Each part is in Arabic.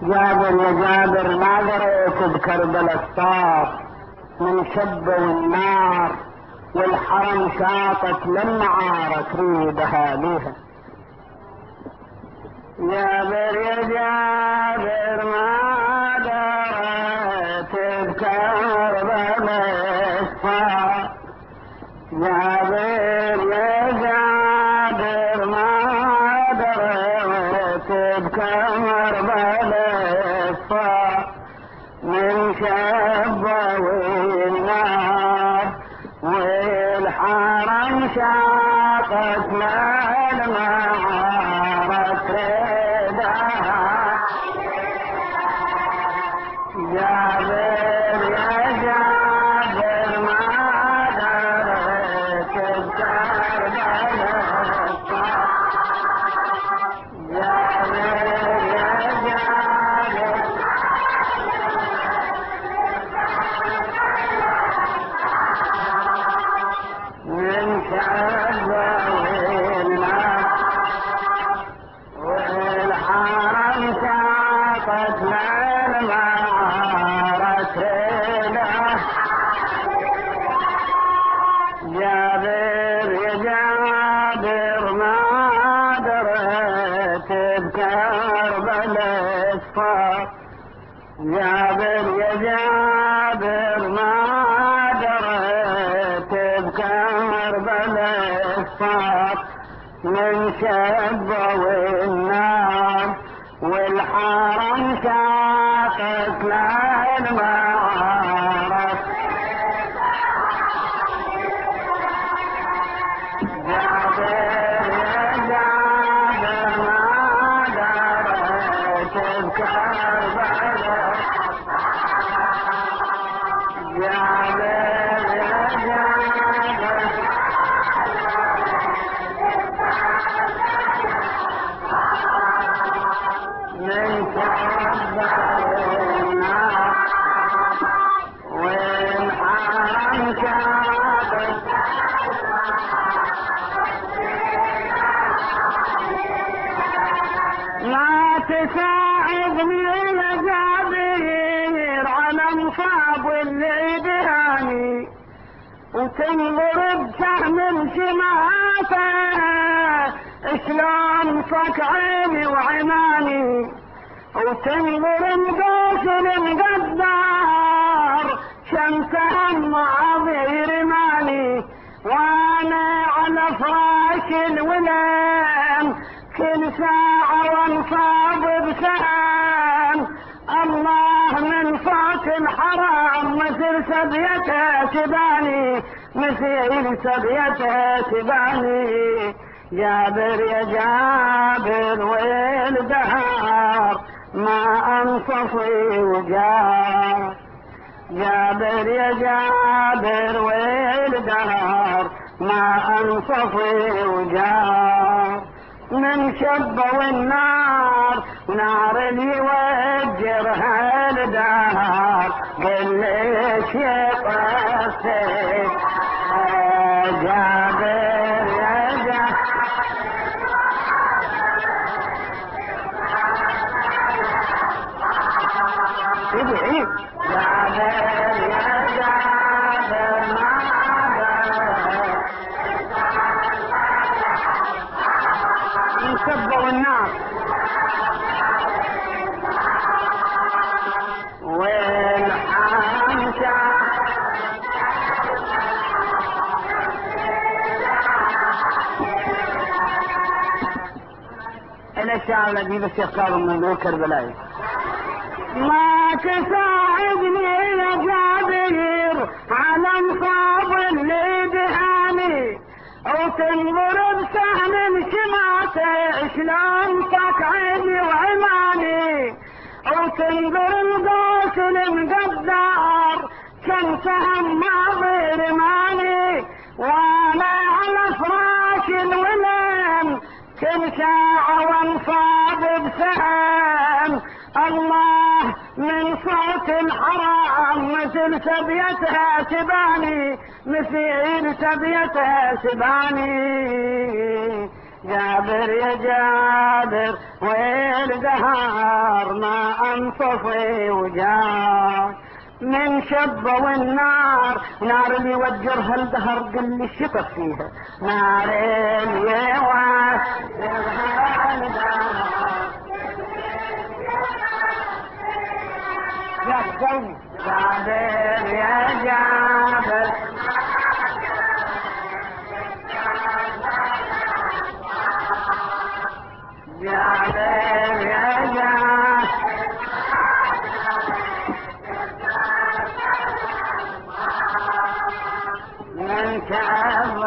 جابر يا جابر ما دريت بكربلاء الصاف من شب والنار والحرم شاطت لما عارت ريد اهاليها. جابر يا جابر ما دريت بكربلاء الصاف. جابر يا جابر ما دريت بكربلاء الصاف من شب والنار والحرم شاقت لما عارت ريدها. جابر يا جابر ما دريت بكربلاء الصاف. جابر يا جابر من شب والنار والحرم شاقت لما عارت ريدها. جابر يا جابر ما دريت بكربلاء الصاف. جابر يا جابر ما دريت بكربلاء الصاف من شب والنار والحرم شاقت لما عارت. جابر يا جابر ما دريت بكربلاء. جابر يا جابر من شب والنار والحرم شاقت. ما تساعدني يا جابر على مصاب اللي دهاني وتنظر بسهم شماته شلون صك عيني وعماني وتنظر بقوس المقدار شمسها معاذير ماني وانا على فراش الولام كل ساعة وانصاب بسام. الله من صوت الحرام مثل سبيته تباني مثل سبيته تباني. جابر يا جابر والدهار ما انصفي وجار. جابر يا جابر والدهار ما انصفي وجار. من شب والنار نار اللي يوجرها الدهر قل ليش يقصد. جابر يا جابر ادعي. جابر يا جابر ما الشب والنار والحرم الاشياء التي بس يختاروا من ذو كربلاء. ما تساعدني يا جابر على مصاب اللي دهاني وتنظر بسهم شماته شلون صك عيني وعماني وتنظر القوس المقدار شمسها معاذير ماني وانا على فراش الولم كل ساعة وانصاب بسهم. الله من صوت الحرام مثل سبيتها تباني مثل سبيتها تباني. جابر يا جابر والقهر ما انصفي وجاي من شبه والنار نار اللي يوجرها الدهر قل لي الشطر فيها نار اللي يوجرها الدهر يا قومي جابر يا جابر جابر يا جابر من كفى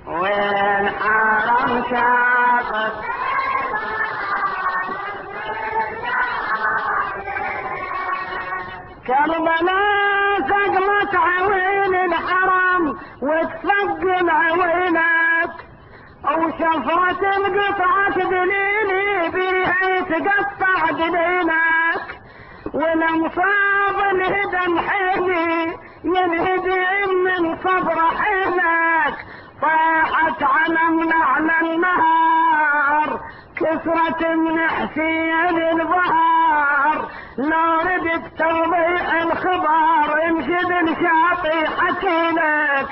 والحرم شاطر كربلاء سقمت عوين الحرم وتفقل عوينك وشفرة القطعة دليلي بيها يتقطع دليلك والانصاب الهدم حيني ينهدم من صبر حينك طاحت علم على النهار كسرة من حسين البهار لو ردت توضيح الخبر انشد الشاطي حكيلك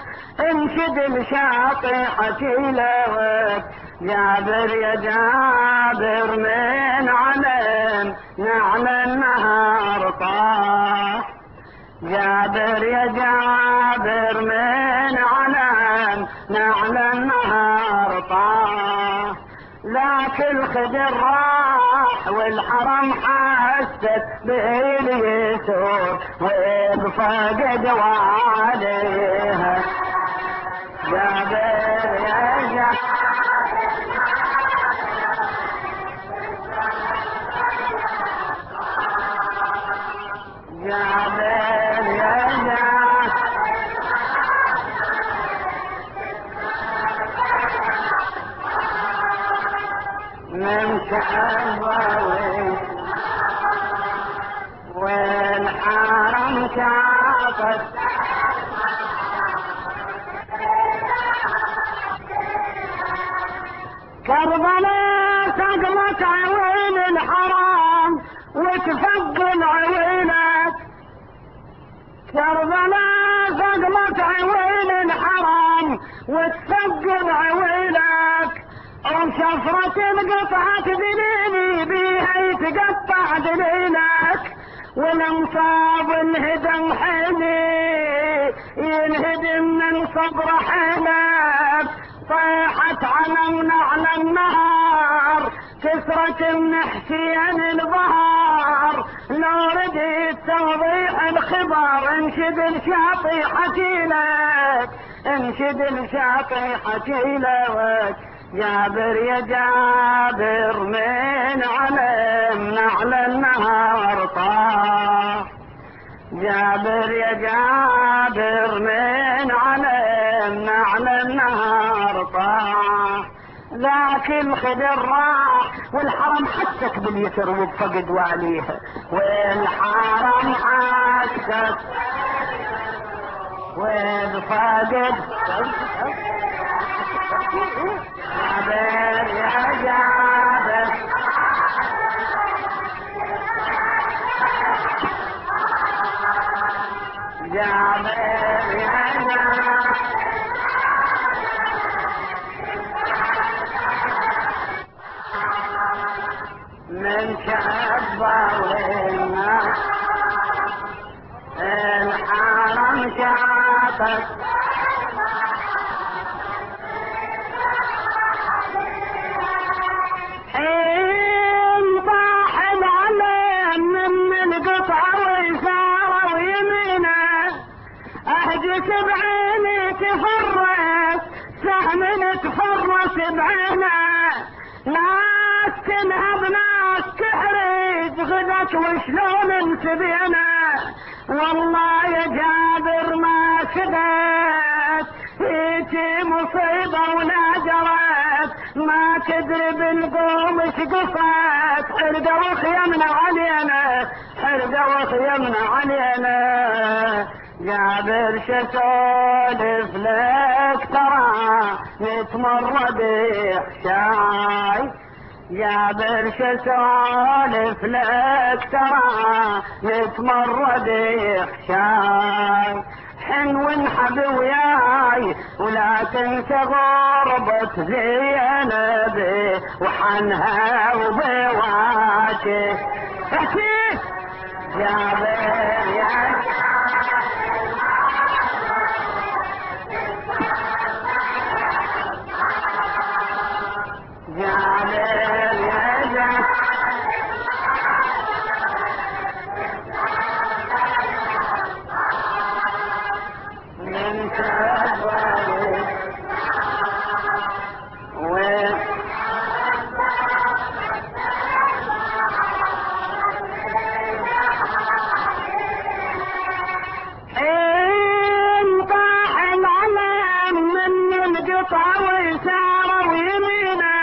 انشد الشاطي حكيلك جابر يا جابر من علم نعل النهار طاح جابر يا جابر من علم نعل النهار طاح لكن الخدر راح والحرم حست به اليسور وبفقد وعليها جابر يا جابر جابر يا جابر من كعبة والحرم شاطت كربلاء سقمت عوين الحرام وتفقل عوينك كربلاء سقمت عوين الحرام وتفقل عوينك وشفرة القطعة دليلي بيها يتقطع دليلك والانصاب انهدم حيني ينهدم من صبر حينك طيحت علمنا على النهار كسرة من حسين البهار لو رديت توضيح الخبر انشد الشاطي حكيلك انشد الشاطي حكيلك جابر يا جابر من علم نعل النهار طاح جابر يا جابر من علم نعل النهار طاح ذاك الخدر راح والحرم حسك باليسر وبفقد وعليها والحرم حسك وبفقد جابر يا جابر جابر يا جابر من شعبة والناس الحرم شاطت بعيني تفرس سهم تفرس بعينه ناس تنهب ناس تحرج غدك وشلون نسبينه والله يا جابر ما شدت هيجي مصيبة ولا جرت ما تدري بالقوم ايش قصت حرقة وخيمنا علينا حرقة وخيمنا علينا جابر شسولف لك ترى نتمرد حشاي، جابر شسولف لك ترى نتمرد حشاي، حن وانحب وياي ولا تنسى غربة زينب وحنها وبواكه. احكي جابر يا جابر يا جابر من كبري حين طاح العلم من القطع ويسار ويمينه،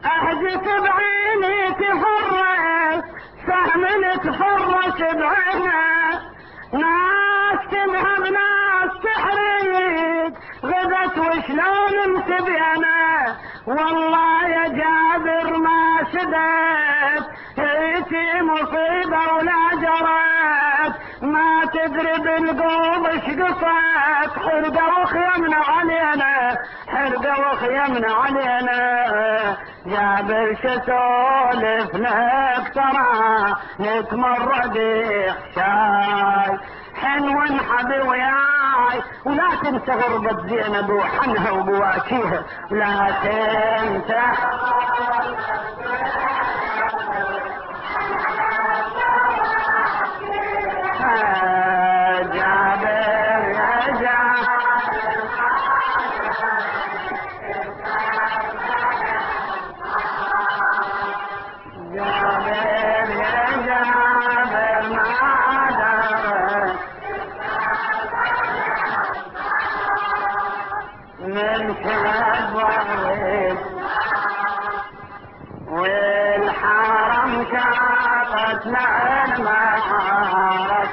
اهجت بعيني تفرس سهم تفرس بعينه، ناس تذهب ناس تحرق غدت وشلون متبينه، والله يا جابر ما سدت هيتي مصيبه ولا جرت، ما تدري بالقوم ايش قصت، حرقه وخيمنا علينا حرقه وخيمنا علينا. جابر شسولف لك ترى نتمرد حشاي، حن وانحب وياي ولا تنسى غربة زينب وحنها وبواكيها، لا تنسى جابر يا جابر جابر يا جابر ما درت من كبرت والحرم شاطت مع المعارك،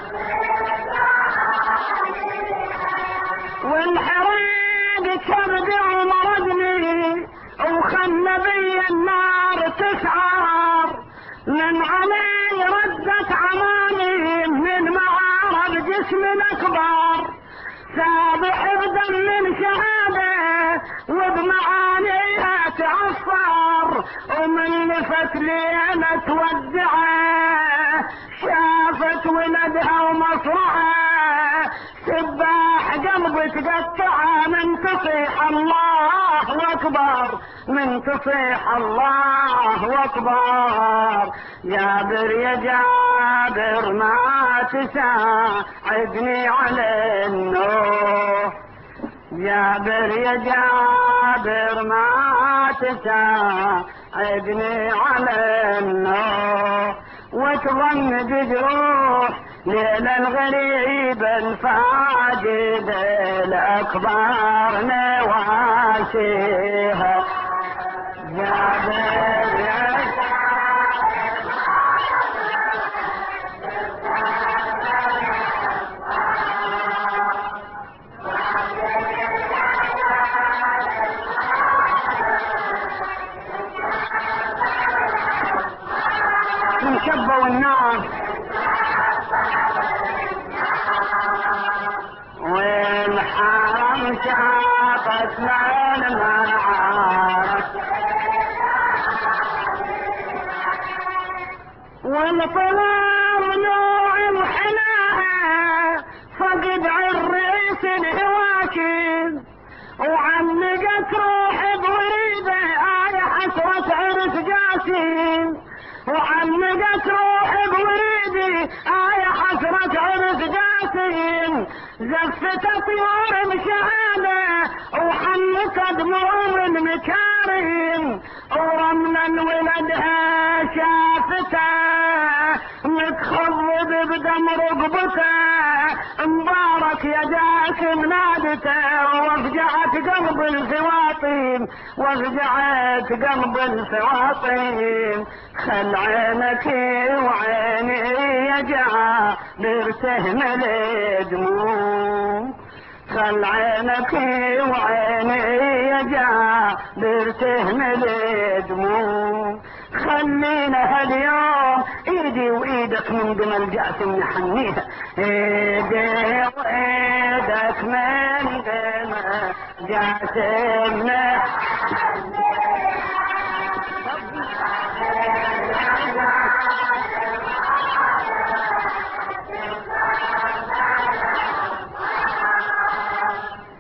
والحريق كبد ومرضني وخلى بي النار تسعر، من علي ردت عمامي من معارض جسم اكبر، سابح بدم من شهاده وبمعانيها تعصر، ومن لفت لي انا تودعه شافت ولدها ومصرعه، سباح قلبي تقطعه من تصيح الله اكبر من تصيح الله اكبر. جابر يا جابر ما تساعدني على النوح، جابر يا جابر ما تساعدني على النوح، وتظن بجروح ليل الغريب الفاقد الاكبر نواسيها. جابر يا الشبة والنار والحرم شاطت مع المعارك، والطلال نوع وحناها فقد عالرئيس الهواكب، وعلقت روحي بوريده حسرة عرس جاسم، وعلقت روحي بوريدي حسرة عرس جاسم، زفت طيور بشهاده وحنت دموع مكارم، ورملا ولدها شافته متخضب بدم رقبته مبارك يا جاسم نادته وافجعت قلب الفواطين وافجعت قلب الفواطين خل عينك وعيني يا جابر تهمل دموع خل عينك وعيني يا جابر تهمل دموع خلينا هاليوم ايدي وايدك من دم جاسم نحنيها ايدي وايدك من دم جاسم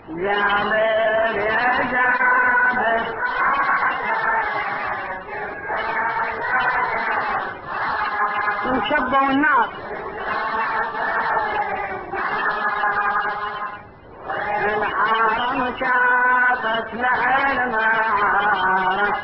جابر يا جابر انشبوا النار الحرم شافت لها المعارك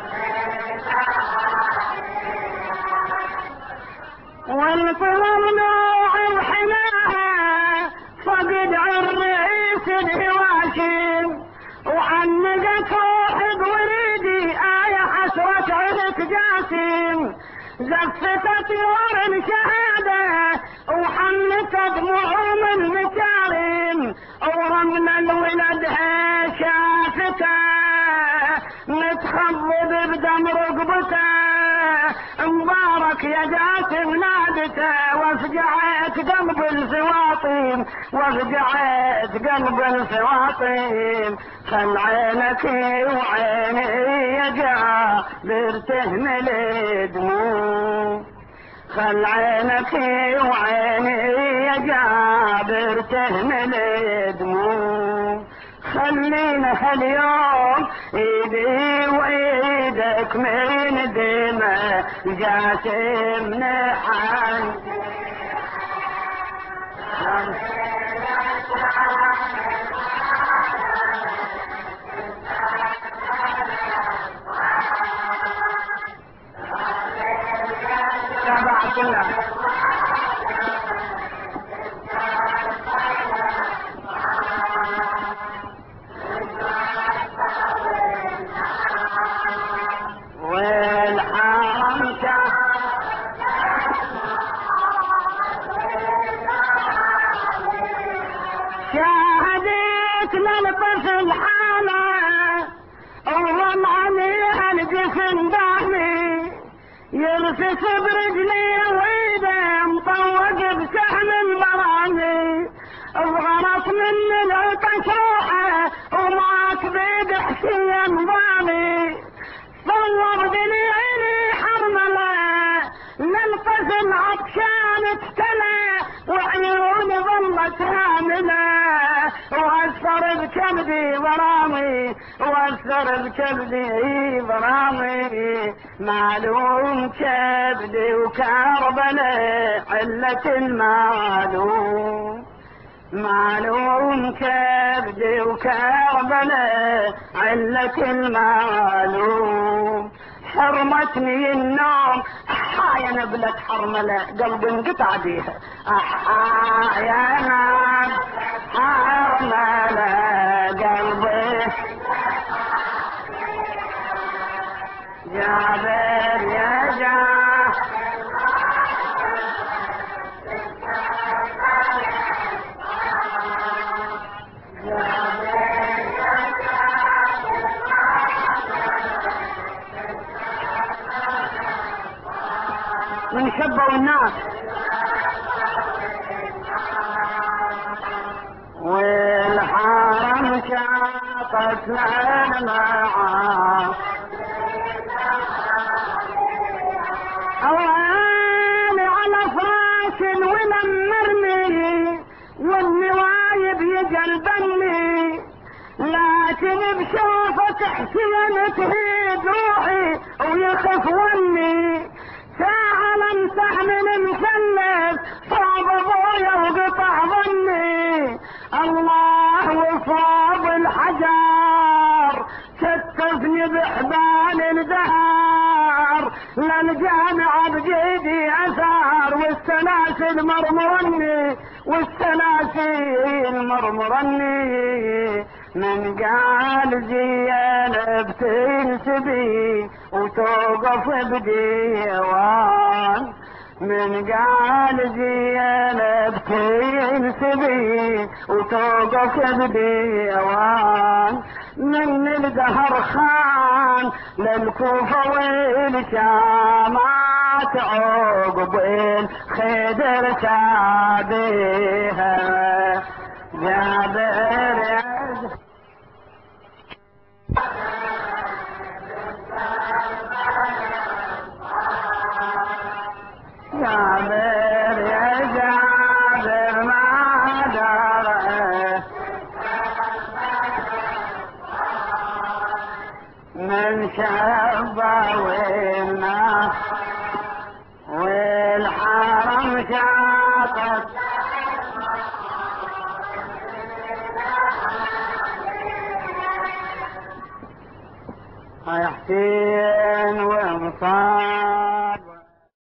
والقلم نوع وحناها فقد الرئيس الهواشم وعنقت روحي بوريدي آية حسرة عرق جاسم زفتت طيور شهادة وحملت دموع من مكارم ورمل الولد شافته متخضب بدم رقبته مبارك يا جاسم نادته وافجعت قلب الفواطين وافجعت قلب الفواطين خل عينك وعيني يا جابر تهمل دموع خل عينك وعيني يا جابر تهمل دموع خلينا هاليوم ايدي وايدك من دمى جاسم نحن شاهدت للطف الحالة وظل عليها الجسم دامي يرفس برجلي ويده مطوق بسهم البرامي اضغرت من العطش روحه ومات بيد حسين ضامي صور دليلي حرمله للقسم عطشان ابتلى وعيوني ظلت هامله واثر بكبدي ضرامي واثر بكبدي ضرامي معلوم كبدي وكربلاء علة المعلوم معلوم كبدي وكربلاء علة المعلوم حرمتني النوم احا يا نبلة حرملة قلبي انقطع بيها احا يا نبلة حرملة قلبي جابر يا جابر من شبوا الناس والحرم شاطت المعاد اواني على فراش ونمرني والنوايب يقلبني لكن بشوفك حسين تهيد روحي ويخف وني ساعة لمسح من مثلث صعب ابويا وقطع ظني الله وصاب الحجر كتفني بحبال الدهر للجامعة بجيدي اثار السلاسل مرمرني والسلاسل مرمرني من قال زينب تنسبي وتوقف بديوان من قال زينب تنسبي وتوقف بديوان من الدهر خان للكوفة والشام عقب الخدر شابيها جابر جابر يا جابر ما داره من شبه والناس والحرم شاطت يا حسين